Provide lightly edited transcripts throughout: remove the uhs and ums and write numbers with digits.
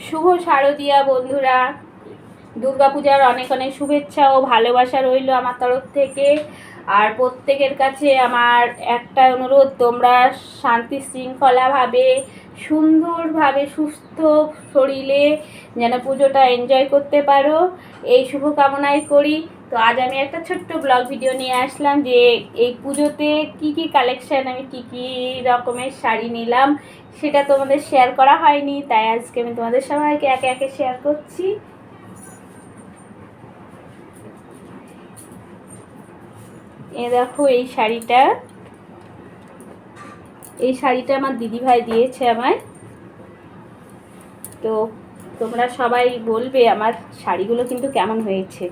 শুভ শারদীয়া বন্ধুরা, দুর্গাপূজার অনেক অনেক শুভেচ্ছা ও ভালোবাসা রইল আমার তরফ থেকে। আর প্রত্যেকের কাছে আমার একটা অনুরোধ, তোমরা শান্তি শৃঙ্খলাভাবে সুন্দরভাবে সুস্থ শরীরে যেন পুজোটা এনজয় করতে পারো, এই শুভকামনাই করি। তো আজ আমি একটা ছোট্ট ব্লগ ভিডিও নিয়ে আসলাম যে এই পুজোতে কি কি কালেকশান, আমি কি কি রকমের শাড়ি নিলাম সেটা তোমাদের শেয়ার করা হয়নি, তাই আজকে আমি তোমাদের সবাইকে একে একে শেয়ার করছি। এ দেখো এই শাড়িটা আমার দিদিভাই দিয়েছে আমায়। তো তোমরা সবাই বলবে আমার শাড়িগুলো কিন্তু কেমন হয়েছে।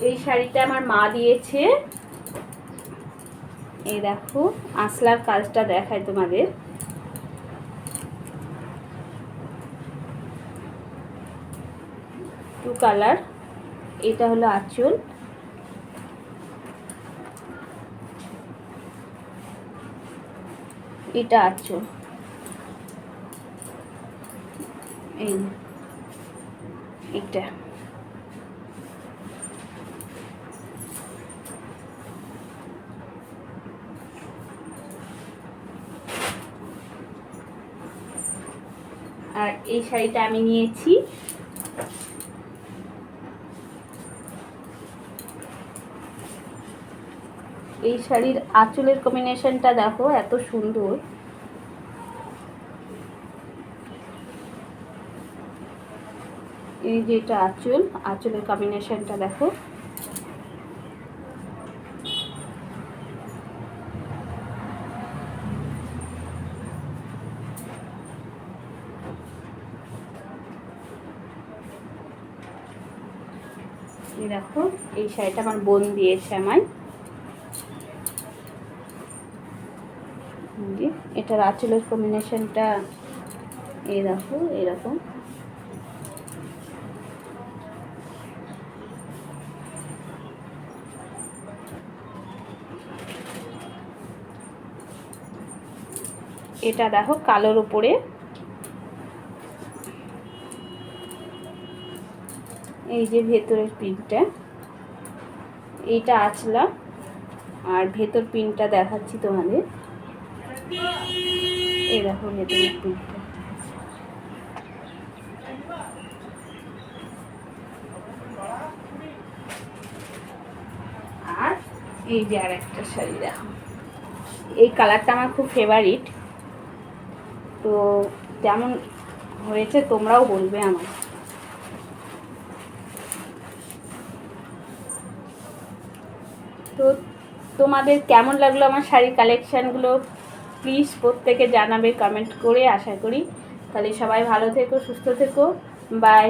এই শাড়িটা আমার মা দিয়েছে। এই দেখো আঁচলার কাজটা দেখায় তোমাদের। টু কালার, এটা হলো আঁচল, এটা আঁচল, এই এটা আর এই শাড়িটা আমি নিয়েছি। এই শাড়ির আঁচলের কম্বিনেশনটা দেখো এত সুন্দর। এই যে এটা আঁচলের কম্বিনেশনটা দেখো। এই দেখো এই শাড়িটা আমার বোন দিয়েছে আমায়। এটার আঁচলের কম্বিনেশনটা এই দেখো এরকম। এটা দেখো কালোর উপরে, এই যে ভেতরের পিনটা, এইটা আঁচলা আর ভেতর পিনটা দেখাচ্ছি তোমাদের। এই দেখো ভেতরের পিনটা। আর এই যে আর একটা শাড়ি দেখো, এই কালারটা আমার খুব ফেভারিট। তো যেমন হয়েছে তোমরাও বলবে আমার। তো তোমাদের কেমন লাগলো আমার শাড়ির কালেকশানগুলো প্লিজ প্রত্যেকে জানাবে কমেন্ট করে। আশা করি তাহলে সবাই ভালো থেকো, সুস্থ থেকো, বাই।